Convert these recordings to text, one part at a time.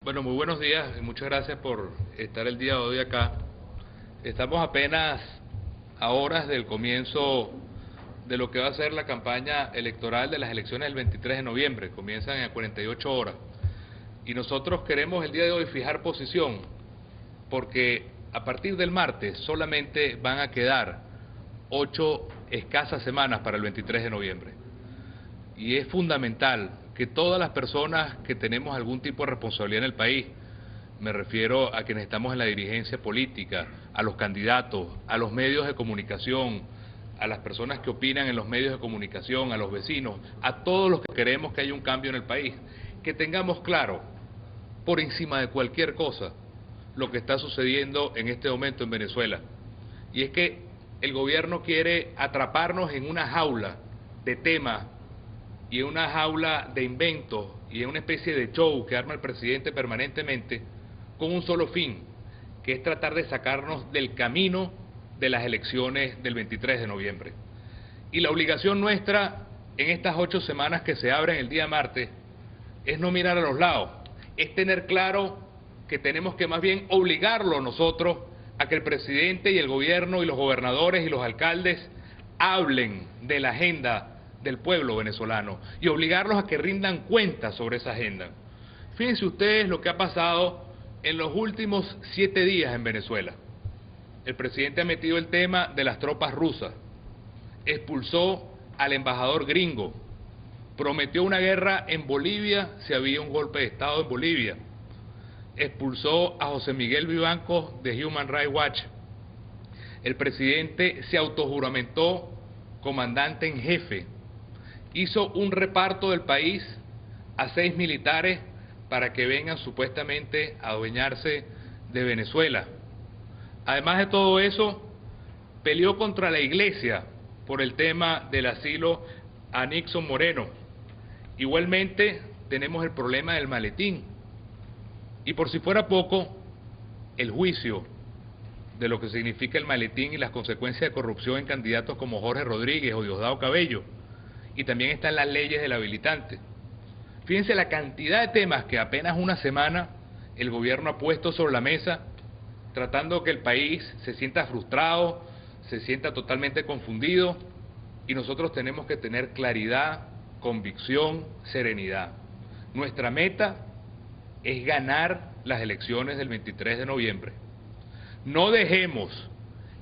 Bueno, muy buenos días y muchas gracias por estar el día de hoy acá. Estamos apenas a horas del comienzo de lo que va a ser la campaña electoral de las elecciones del 23 de noviembre. Comienzan en 48 horas. Y nosotros queremos el día de hoy fijar posición, porque a partir del martes solamente van a quedar 8 escasas semanas para el 23 de noviembre. Y es fundamental que todas las personas que tenemos algún tipo de responsabilidad en el país, me refiero a quienes estamos en la dirigencia política, a los candidatos, a los medios de comunicación, a las personas que opinan en los medios de comunicación, a los vecinos, a todos los que queremos que haya un cambio en el país, que tengamos claro, por encima de cualquier cosa, lo que está sucediendo en este momento en Venezuela. Y es que el gobierno quiere atraparnos en una jaula de temas y en una jaula de inventos y en una especie de show que arma el presidente permanentemente con un solo fin, que es tratar de sacarnos del camino de las elecciones del 23 de noviembre. Y la obligación nuestra en estas 8 semanas que se abren el día martes es no mirar a los lados, es tener claro que tenemos que más bien obligarlo nosotros a que el presidente y el gobierno y los gobernadores y los alcaldes hablen de la agenda del pueblo venezolano y obligarlos a que rindan cuentas sobre esa agenda. Fíjense ustedes lo que ha pasado en los últimos 7 días en Venezuela. El presidente ha metido el tema de las tropas rusas, expulsó al embajador gringo, prometió una guerra en Bolivia si había un golpe de Estado en Bolivia, expulsó a José Miguel Vivanco de Human Rights Watch. El presidente se autojuramentó comandante en jefe, hizo un reparto del país a 6 militares para que vengan supuestamente a adueñarse de Venezuela. Además de todo eso, peleó contra la iglesia por el tema del asilo a Nixon Moreno. Igualmente tenemos el problema del maletín. Y por si fuera poco, el juicio de lo que significa el maletín y las consecuencias de corrupción en candidatos como Jorge Rodríguez o Diosdado Cabello. Y también están las leyes del habilitante. Fíjense la cantidad de temas que apenas una semana el gobierno ha puesto sobre la mesa, tratando que el país se sienta frustrado, se sienta totalmente confundido, y nosotros tenemos que tener claridad, convicción, serenidad. Nuestra meta es ganar las elecciones del 23 de noviembre. No dejemos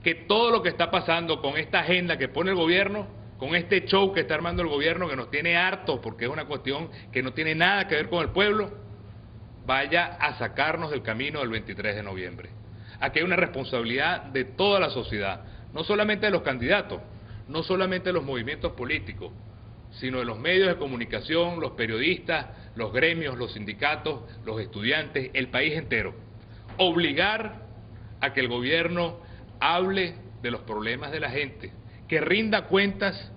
que todo lo que está pasando con esta agenda que pone el gobierno, con este show que está armando el gobierno, que nos tiene hartos porque es una cuestión que no tiene nada que ver con el pueblo, vaya a sacarnos del camino del 23 de noviembre. Aquí hay una responsabilidad de toda la sociedad, no solamente de los candidatos, no solamente de los movimientos políticos, sino de los medios de comunicación, los periodistas, los gremios, los sindicatos, los estudiantes, el país entero. Obligar a que el gobierno hable de los problemas de la gente, que rinda cuentas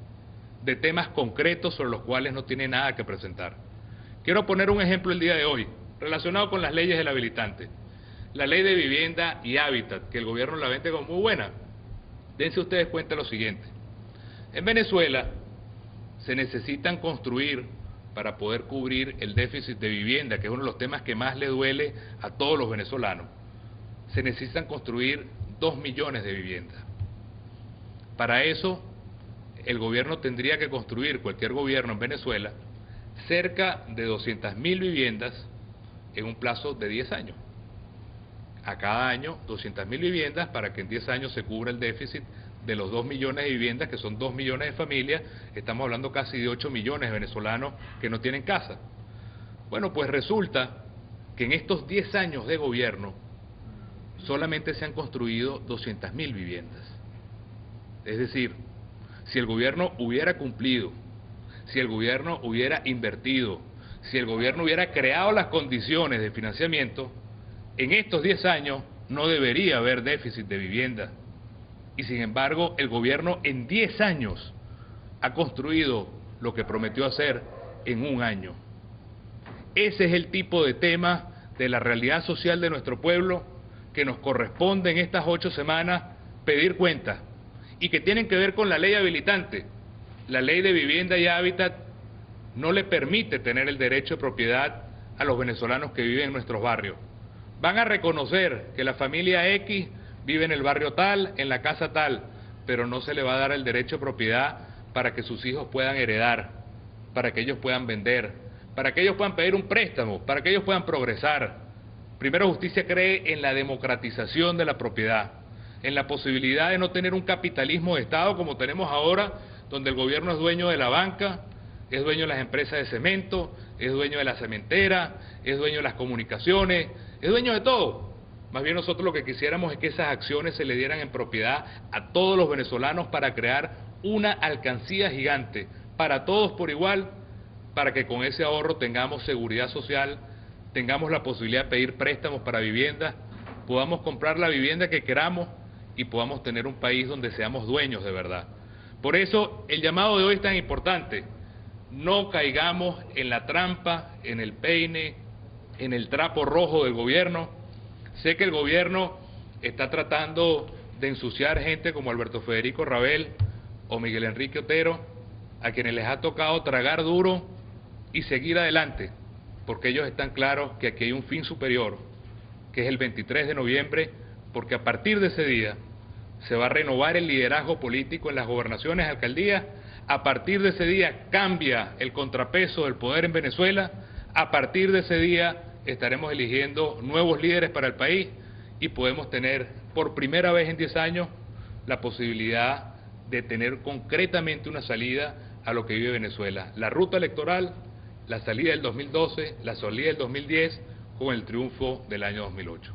de temas concretos sobre los cuales no tiene nada que presentar. Quiero poner un ejemplo el día de hoy, relacionado con las leyes del habilitante. La ley de vivienda y hábitat, que el gobierno la vende como muy buena. Dense ustedes cuenta lo siguiente. En Venezuela se necesitan construir, para poder cubrir el déficit de vivienda, que es uno de los temas que más le duele a todos los venezolanos, se necesitan construir 2 millones de viviendas. Para eso, el gobierno tendría que construir, cualquier gobierno en Venezuela, cerca de 200.000 viviendas en un plazo de 10 años. A cada año, 200.000 viviendas para que en 10 años se cubra el déficit de los 2 millones de viviendas, que son 2 millones de familias. Estamos hablando casi de 8 millones de venezolanos que no tienen casa. Bueno, pues resulta que en estos 10 años de gobierno solamente se han construido 200.000 viviendas. Es decir, si el gobierno hubiera cumplido, si el gobierno hubiera invertido, si el gobierno hubiera creado las condiciones de financiamiento, en estos 10 años no debería haber déficit de vivienda. Y sin embargo, el gobierno en 10 años ha construido lo que prometió hacer en un año. Ese es el tipo de tema de la realidad social de nuestro pueblo que nos corresponde en estas 8 semanas pedir cuentas, y que tienen que ver con la ley habilitante. La ley de vivienda y hábitat no le permite tener el derecho de propiedad a los venezolanos que viven en nuestros barrios. Van a reconocer que la familia X vive en el barrio tal, en la casa tal, pero no se le va a dar el derecho de propiedad para que sus hijos puedan heredar, para que ellos puedan vender, para que ellos puedan pedir un préstamo, para que ellos puedan progresar. Primero Justicia cree en la democratización de la propiedad, en la posibilidad de no tener un capitalismo de Estado como tenemos ahora, donde el gobierno es dueño de la banca, es dueño de las empresas de cemento, es dueño de la cementera, es dueño de las comunicaciones, es dueño de todo. Más bien nosotros lo que quisiéramos es que esas acciones se le dieran en propiedad a todos los venezolanos para crear una alcancía gigante, para todos por igual, para que con ese ahorro tengamos seguridad social, tengamos la posibilidad de pedir préstamos para viviendas, podamos comprar la vivienda que queramos y podamos tener un país donde seamos dueños de verdad. Por eso el llamado de hoy es tan importante. No caigamos en la trampa, en el peine, en el trapo rojo del gobierno. Sé que el gobierno está tratando de ensuciar gente como Alberto Federico Rabel o Miguel Enrique Otero, a quienes les ha tocado tragar duro y seguir adelante, porque ellos están claros que aquí hay un fin superior, que es el 23 de noviembre, porque a partir de ese día se va a renovar el liderazgo político en las gobernaciones, alcaldías. A partir de ese día cambia el contrapeso del poder en Venezuela. A partir de ese día estaremos eligiendo nuevos líderes para el país y podemos tener por primera vez en 10 años la posibilidad de tener concretamente una salida a lo que vive Venezuela. La ruta electoral, la salida del 2012, la salida del 2010 con el triunfo del año 2008.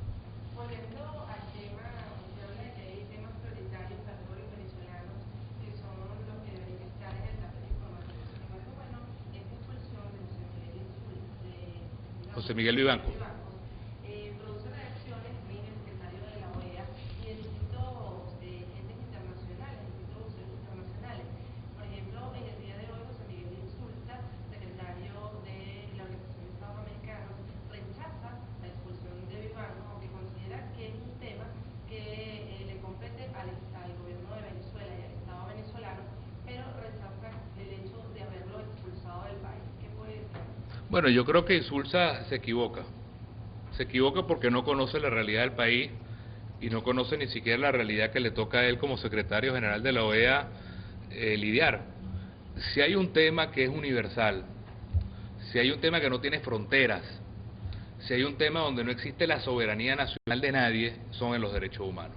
José Miguel Vivanco. Produce reacciones, el secretario de la OEA y de distintos entes internacionales, distintos voceros internacionales. Por ejemplo, en el día de hoy, José Miguel Insulza, secretario de la Organización de Estados Americanos, rechaza la expulsión de Vivanco, aunque considera que es un tema que le compete al gobierno de Venezuela y al Estado venezolano, pero rechaza el hecho de haberlo expulsado del país. ¿Qué puede decir? Bueno, yo creo que Insulza se equivoca porque no conoce la realidad del país y no conoce ni siquiera la realidad que le toca a él como secretario general de la OEA lidiar. Si hay un tema que es universal, si hay un tema que no tiene fronteras, si hay un tema donde no existe la soberanía nacional de nadie, son en los derechos humanos.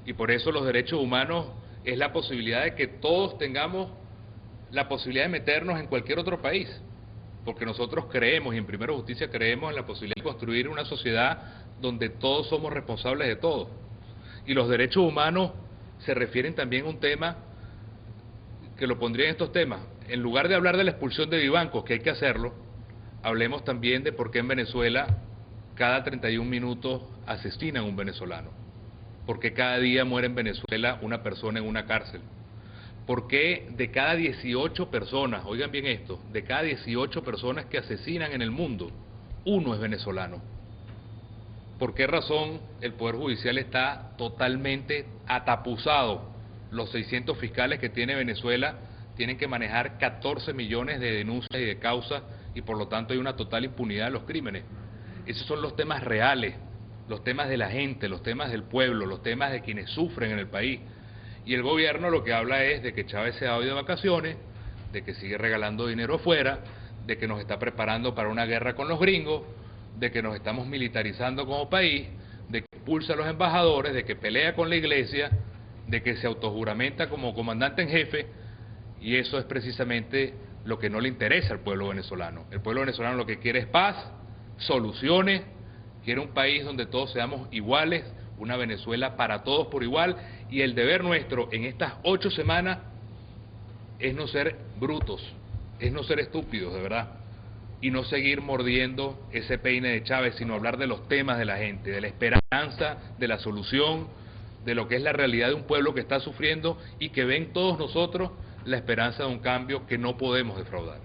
Y por eso los derechos humanos es la posibilidad de que todos tengamos la posibilidad de meternos en cualquier otro país. Porque nosotros creemos, y en Primero Justicia creemos en la posibilidad de construir una sociedad donde todos somos responsables de todo. Y los derechos humanos se refieren también a un tema que lo pondría en estos temas. En lugar de hablar de la expulsión de Vivanco, que hay que hacerlo, hablemos también de por qué en Venezuela cada 31 minutos asesinan a un venezolano. Por qué cada día muere en Venezuela una persona en una cárcel. ¿Por qué de cada 18 personas, oigan bien esto, de cada 18 personas que asesinan en el mundo, uno es venezolano? ¿Por qué razón el Poder Judicial está totalmente atapuzado? Los 600 fiscales que tiene Venezuela tienen que manejar 14 millones de denuncias y de causas y por lo tanto hay una total impunidad de los crímenes. Esos son los temas reales, los temas de la gente, los temas del pueblo, los temas de quienes sufren en el país. Y el gobierno lo que habla es de que Chávez se ha ido de vacaciones, de que sigue regalando dinero afuera, de que nos está preparando para una guerra con los gringos, de que nos estamos militarizando como país, de que expulsa a los embajadores, de que pelea con la iglesia, de que se autojuramenta como comandante en jefe, y eso es precisamente lo que no le interesa al pueblo venezolano. El pueblo venezolano lo que quiere es paz, soluciones, quiere un país donde todos seamos iguales, una Venezuela para todos por igual, y el deber nuestro en estas 8 semanas es no ser brutos, es no ser estúpidos, de verdad, y no seguir mordiendo ese peine de Chávez, sino hablar de los temas de la gente, de la esperanza, de la solución, de lo que es la realidad de un pueblo que está sufriendo y que ven todos nosotros la esperanza de un cambio que no podemos defraudar.